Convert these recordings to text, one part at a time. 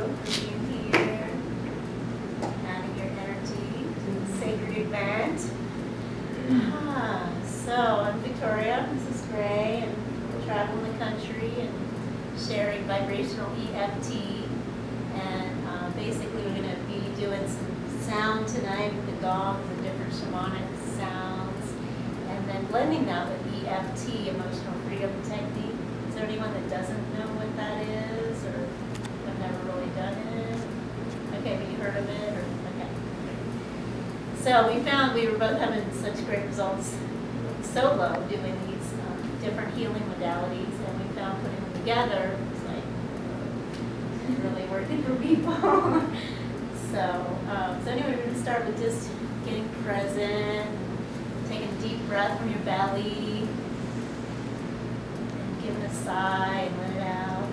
for being here, adding your energy to the sacred event. So I'm Victoria, this is Gray, and we're traveling the country and sharing vibrational EFT. And basically we're going to be doing some sound tonight with the gongs and different shamanic sounds, and then blending that with EFT, emotional freedom technique. Is there anyone that doesn't know what that is, or have never really done it? Okay, but you heard of it, or okay. So we found we were both having such great results solo doing these different healing modalities, and we found putting them together was like really working for people. So anyway, we're going to start with just getting present, taking a deep breath from your belly, and giving a sigh and let it out.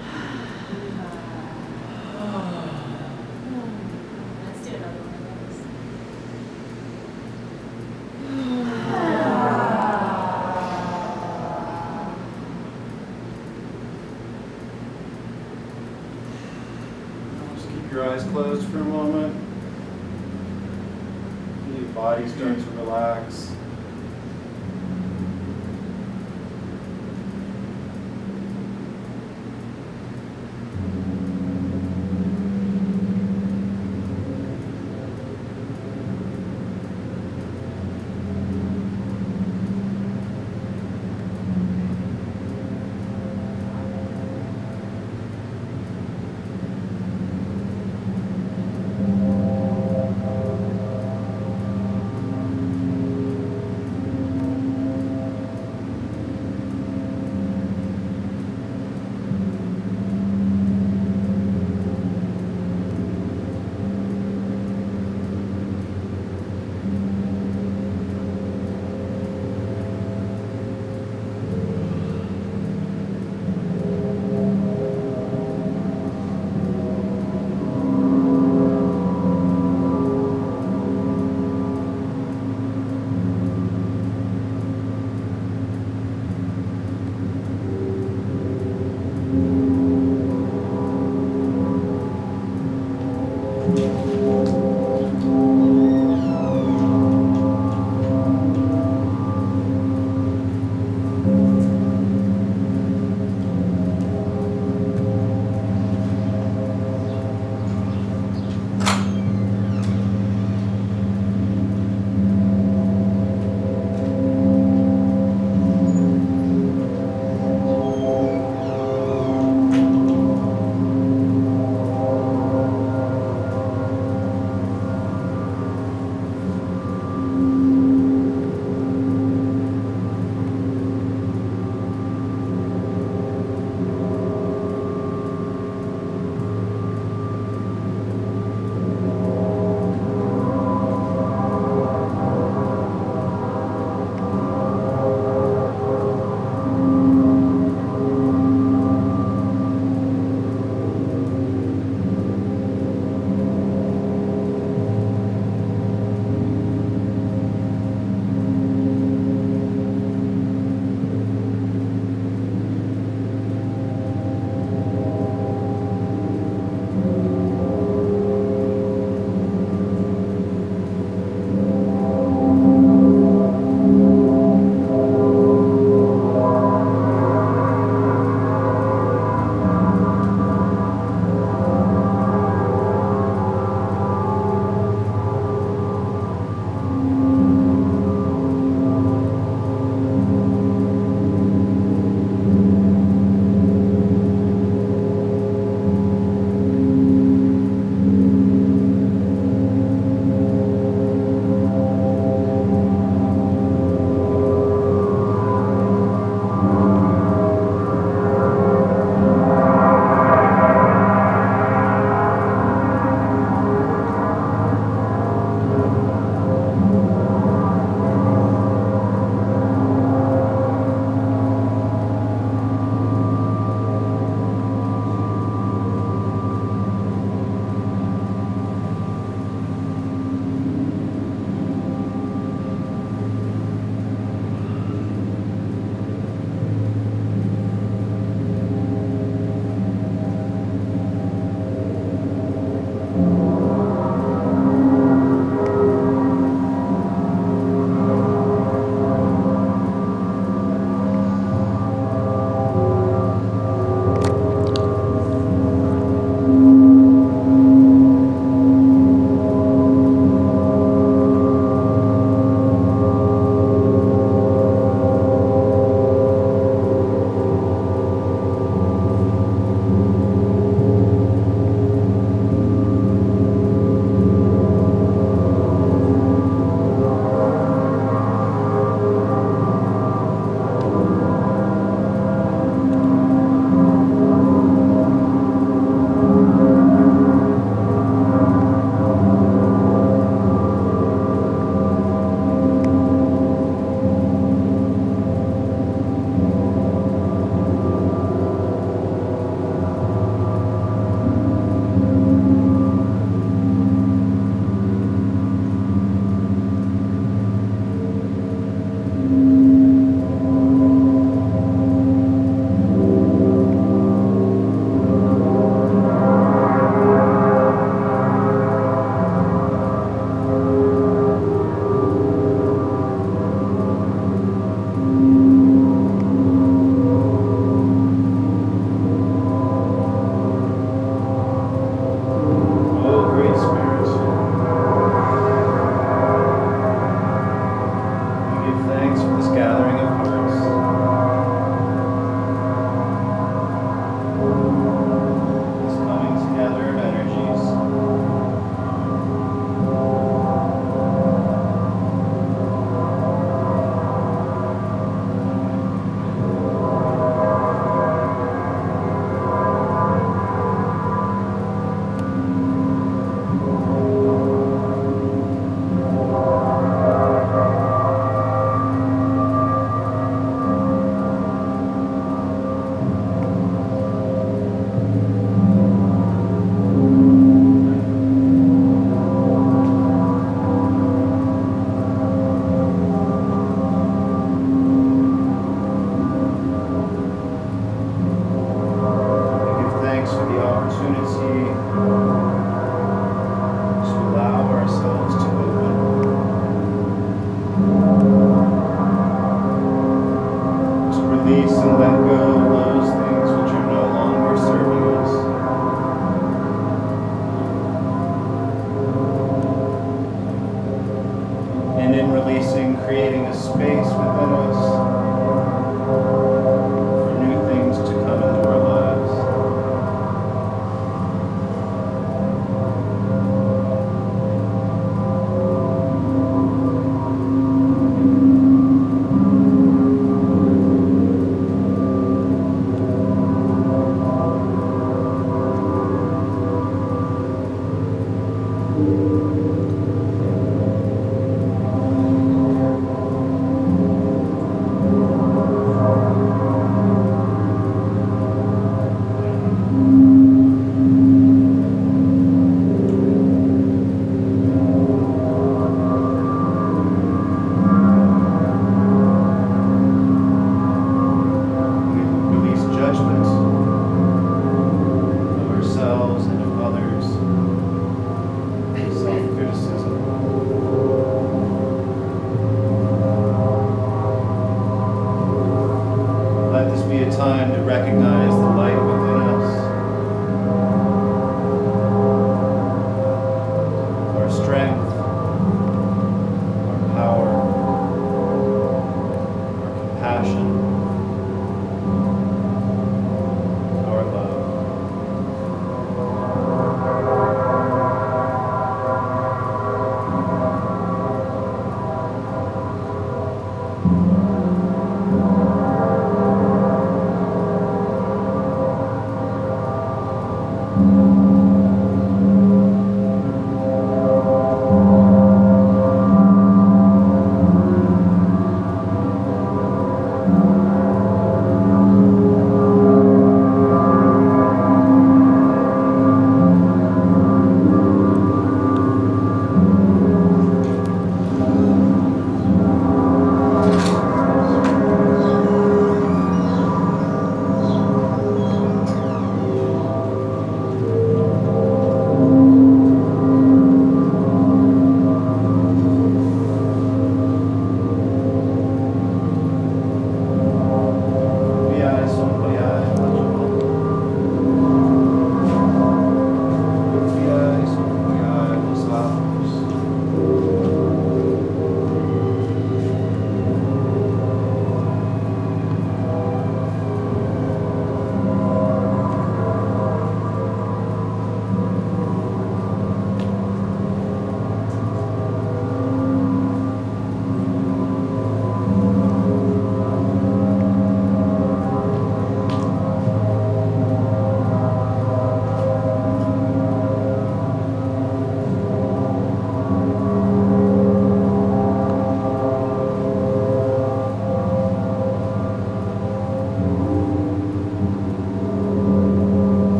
Let's do another one of those. Just keep your eyes closed for a moment. Feel your body start to relax.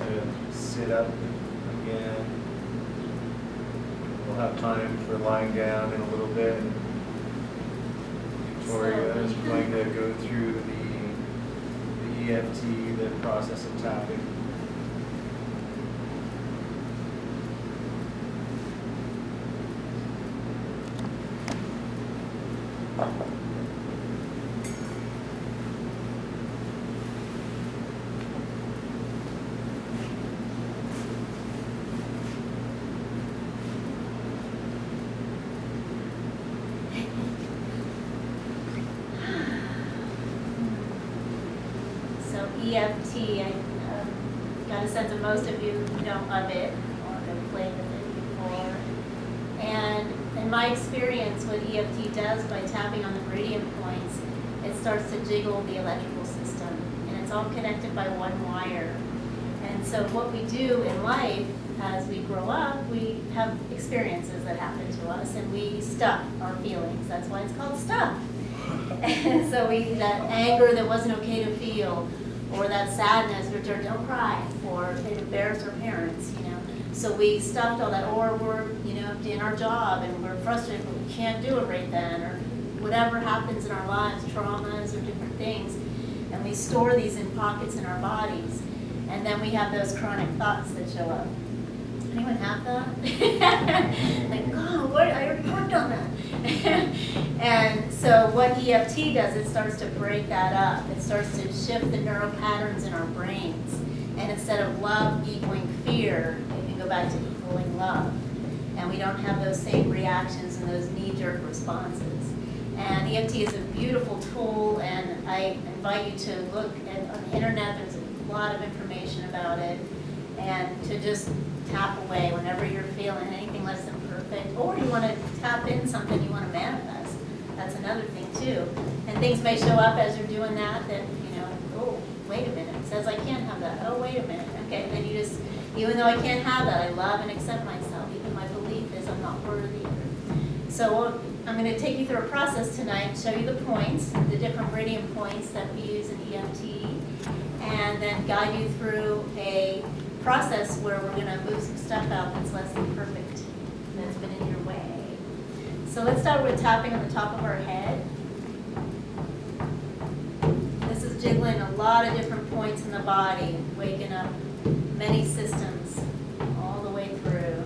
to sit up again. We'll have time for lying down in a little bit. Victoria is going to go through the EFT, the process of tapping. EFT, I got a sense that most of you know of it or have played with it before. And in my experience, what EFT does by tapping on the meridian points, it starts to jiggle the electrical system. And it's all connected by one wire. And so what we do in life, as we grow up, we have experiences that happen to us, and we stuff our feelings. That's why it's called stuff. And so that anger that wasn't okay to feel, or that sadness, which are don't cry, or it embarrassed our parents, So we stuffed all that, or we're, in our job and we're frustrated, but we can't do it right then, or whatever happens in our lives, traumas or different things, and we store these in pockets in our bodies, and then we have those chronic thoughts that show up. Anyone have that? Like, God, what? I already worked on that. And so what EFT does, it starts to break that up. It starts to shift the neural patterns in our brains. And instead of love equaling fear, it can go back to equaling love. And we don't have those same reactions and those knee-jerk responses. And EFT is a beautiful tool, and I invite you to look on the internet. There's a lot of information about it. And to just tap away whenever you're feeling anything less than perfect, or you want to tap in something you want to manifest. That's another thing too. And things may show up as you're doing that, oh, wait a minute, it says I can't have that. Oh, wait a minute. Okay, then you just, even though I can't have that, I love and accept myself. Even my belief is I'm not worthy. So I'm going to take you through a process tonight, show you the points, the different meridian points that we use in EFT, and then guide you through a process where we're going to move some stuff out that's less than perfect, that's been in your way. So let's start with tapping on the top of our head. This is jiggling a lot of different points in the body, waking up many systems all the way through.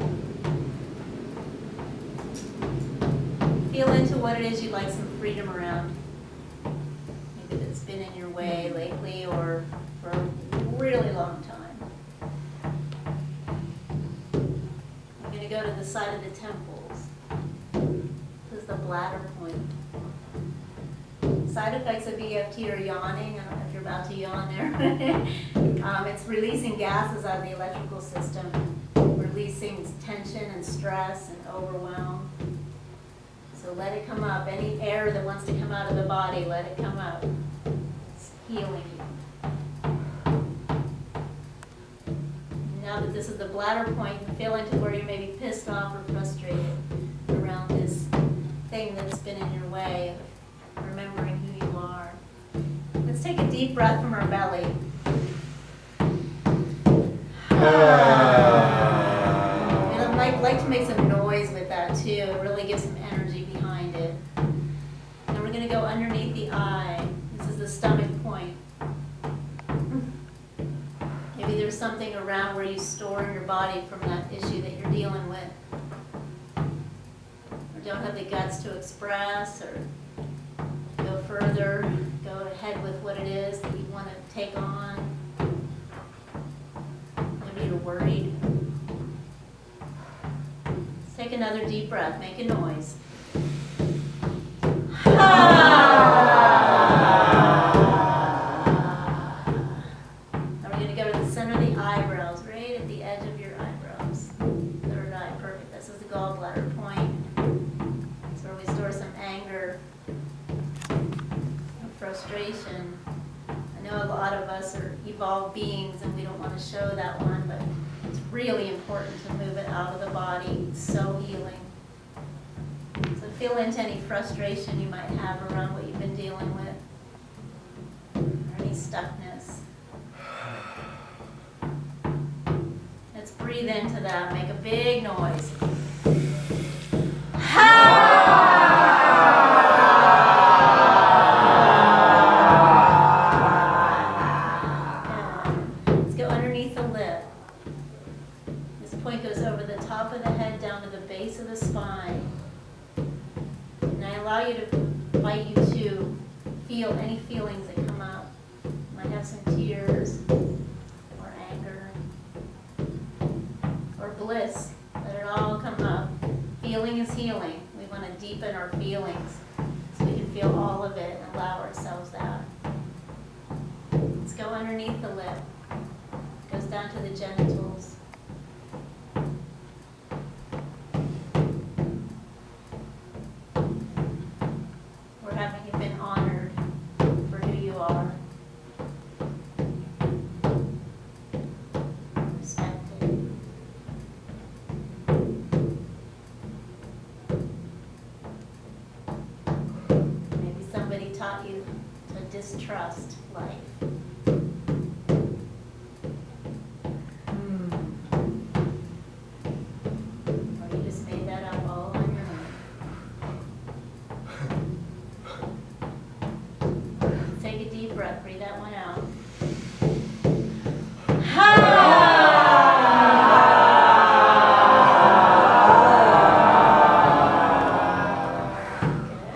Feel into what it is you'd like some freedom around. Maybe that's been in your way lately or for a really long time. Go to the side of the temples. This is the bladder point. Side effects of EFT are yawning. I don't know if you're about to yawn there. It's releasing gases out of the electrical system, releasing tension and stress and overwhelm. So let it come up. Any air that wants to come out of the body, let it come up. It's healing. Now that this is the bladder point, feel into where you may be pissed off or frustrated around this thing that's been in your way of remembering who you are. Let's take a deep breath from our belly. And I'd like to make some noise with that too. It really gives some energy behind it. And we're going to go underneath the eye. This is the stomach point. Maybe there's something around where you store in your body from that issue that you're dealing with. Or don't have the guts to express or go further, go ahead with what it is that you want to take on. Maybe you're worried. Let's take another deep breath, make a noise. Frustration. I know a lot of us are evolved beings and we don't want to show that one, but it's really important to move it out of the body. It's so healing. So feel into any frustration you might have around what you've been dealing with, or any stuckness. breathe into that. Make a big noise. Let's go underneath the lip. This point goes over the top of the head down to the base of the spine. And I allow you to invite you to feel any feelings that come up. You might have some tears or anger or bliss. Let it all come up. Feeling is healing. We want to deepen our feelings so we can feel all of it and allow ourselves that. Let's go underneath the lip. Goes down to the genitals. We're having you been honored for who you are. Respected. Maybe somebody taught you to distrust life. Or you just made that up all on your own. Take a deep breath, breathe that one out.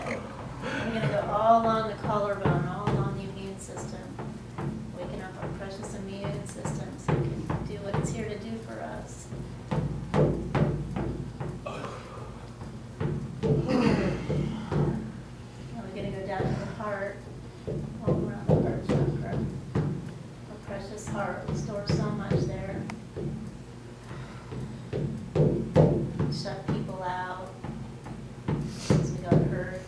Good. We're going to go all along the collarbone, all along the immune system, waking up our precious immune system so it can do what it's here to do for us. Now we're going to go down to the heart, all around the heart chakra. Our precious heart, we store so much there. Shut people out because we got hurt.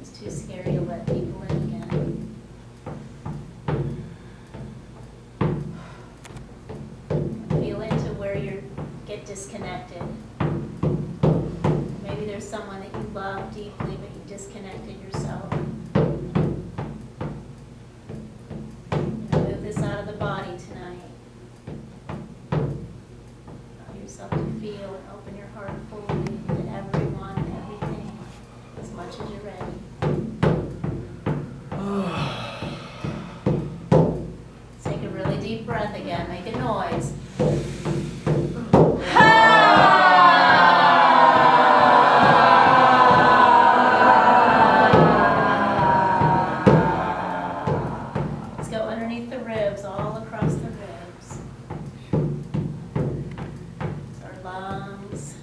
It's too scary to let people in again. Feel into where you get disconnected. Maybe there's someone that you love deeply, but you disconnected yourself. Move this out of the body tonight. Allow yourself to feel and open your heart fully to everyone and everything as much as you're ready. Take a really deep breath again. Make a noise. Let's go underneath the ribs, all across the ribs. It's our lungs,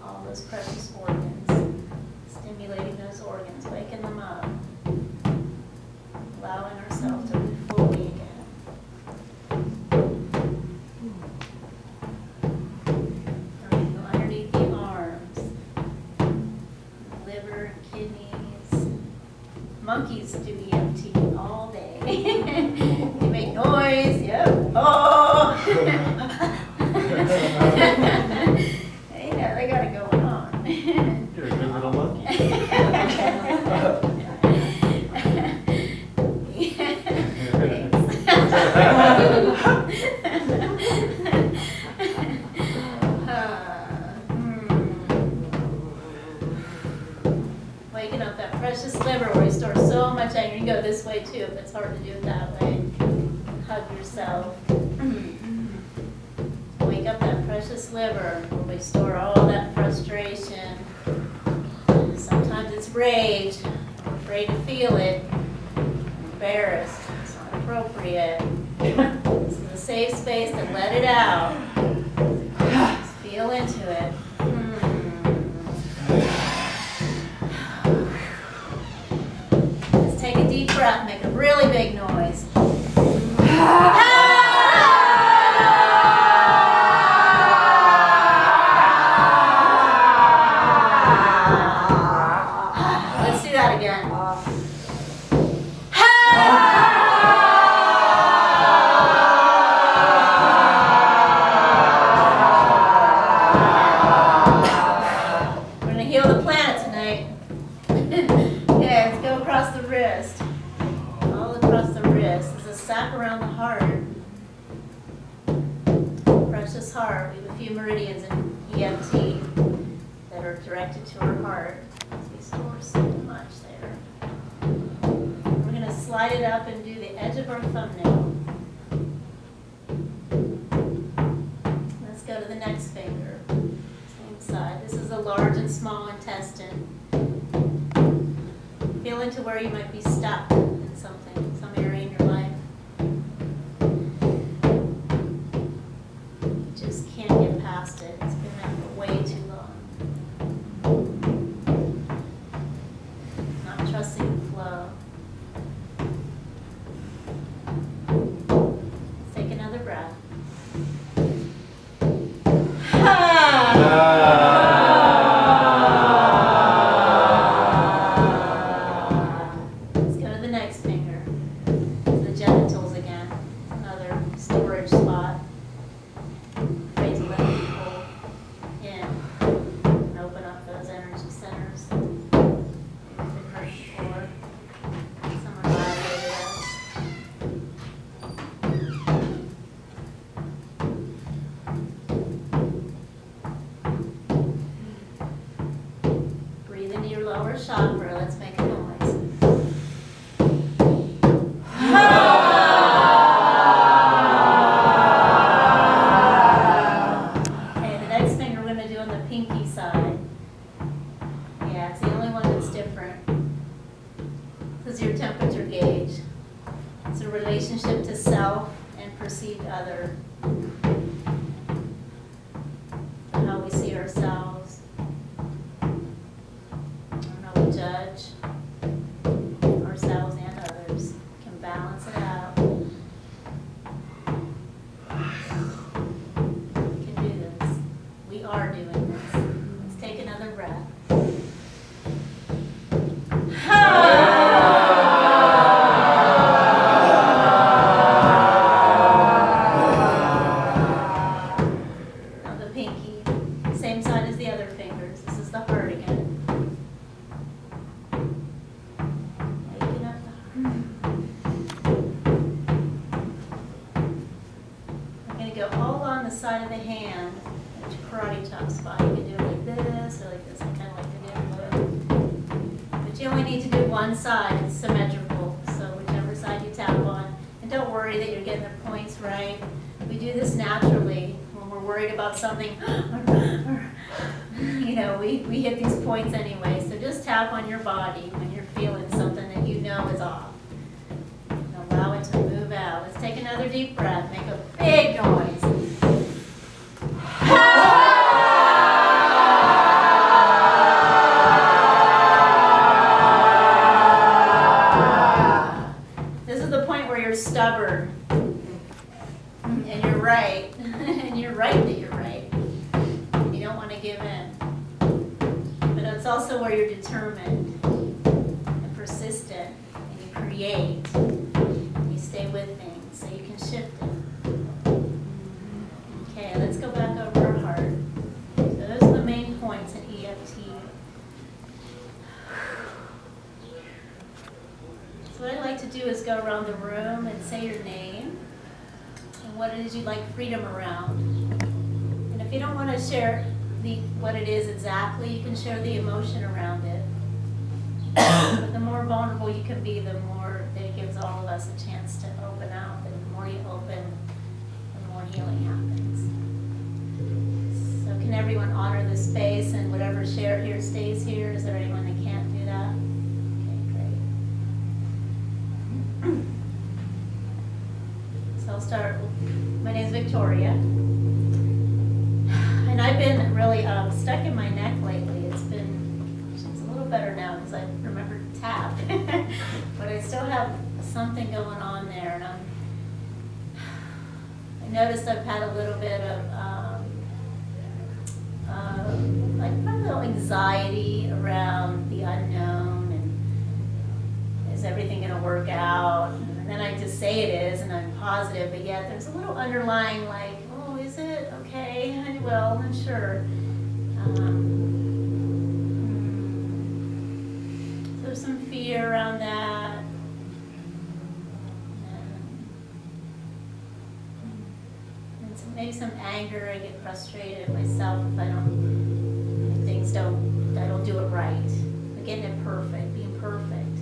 all those precious organs, stimulating those organs, waking them up, allowing ourselves to live fully again. Now we can go underneath the arms, liver, kidneys. Monkeys do EFT all day. They make noise, yep. Oh! They know they got it going on. You're a good little monkey. Waking up that precious liver where you store so much anger. You can go this way too if it's hard to do it that way. Hug yourself. Wake up that precious liver where we store all that frustration. Sometimes it's rage. We're afraid to feel it. Embarrassed. It's not appropriate. This is a safe space to let it out. Just feel into it. Let's take a deep breath. Make a really big noise. Let's do that again. We're going to heal the planet tonight. Okay, let's go across the wrist. All across the wrist. conscious heart. We have a few meridians in EFT that are directed to our heart. We store so much there. We're going to slide it up and do the edge of our thumbnail. Let's go to the next finger. Same side. This is the large and small intestine. Feel into where you might be stuck in something, some area in your life. You just can't get past it. It's been there for way too long. Not trusting the flow. Let's take another breath. Chakra, let's make a noise. Okay, the next finger we're going to do on the pinky side. Yeah, it's the only one that's different. This is your temperature gauge. It's a relationship to self and perceived other. How we see ourselves. Judge ourselves and others. Can balance it out. We can do this. We are doing this. Let's take another breath. Now the pinky, same side as the other fingers. This is the heart again. Side of the hand, karate chop spot. You can do it like this or like this. I kind of like to do it. But you only need to do one side. It's symmetrical. So whichever side you tap on. And don't worry that you're getting the points right. We do this naturally when we're worried about something. You know, we hit these points anyway. So just tap on your body when you're feeling something that you know is off. And allow it to move out. Let's take another deep breath. Make a big noise. This is the point where you're stubborn and you're right, and you're right that you're right. You don't want to give in. But it's also where you're determined and persistent, and you create, and you stay with things so you can shift it. Okay, let's go back over our heart. So those are the main points in EFT. So what I like to do is go around the room and say your name and what it is you'd like freedom around. And if you don't want to share what it is exactly, you can share the emotion around it. But the more vulnerable you can be, the more it gives all of us a chance to open out. And the more you open, the more healing happens. So can everyone honor the space and whatever shared here stays here? Is there anyone that can't do that? Okay, great. So I'll start. My name is Victoria. And I've been really stuck in my neck lately. It's a little better now because I remember to tap. But I still have something going on there. And I noticed I've had a little bit of like a little anxiety around the unknown and is everything going to work out? And then I just say it is and I'm positive, but yet there's a little underlying like, oh, is it? Okay, I will, I'm sure. So there's some fear around that. And some maybe some anger. I get frustrated at myself if I don't do it right. I'm getting it perfect, being perfect.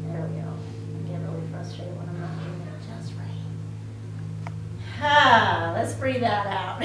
There we go. I get really frustrated when I'm not doing it just right. Let's breathe that out.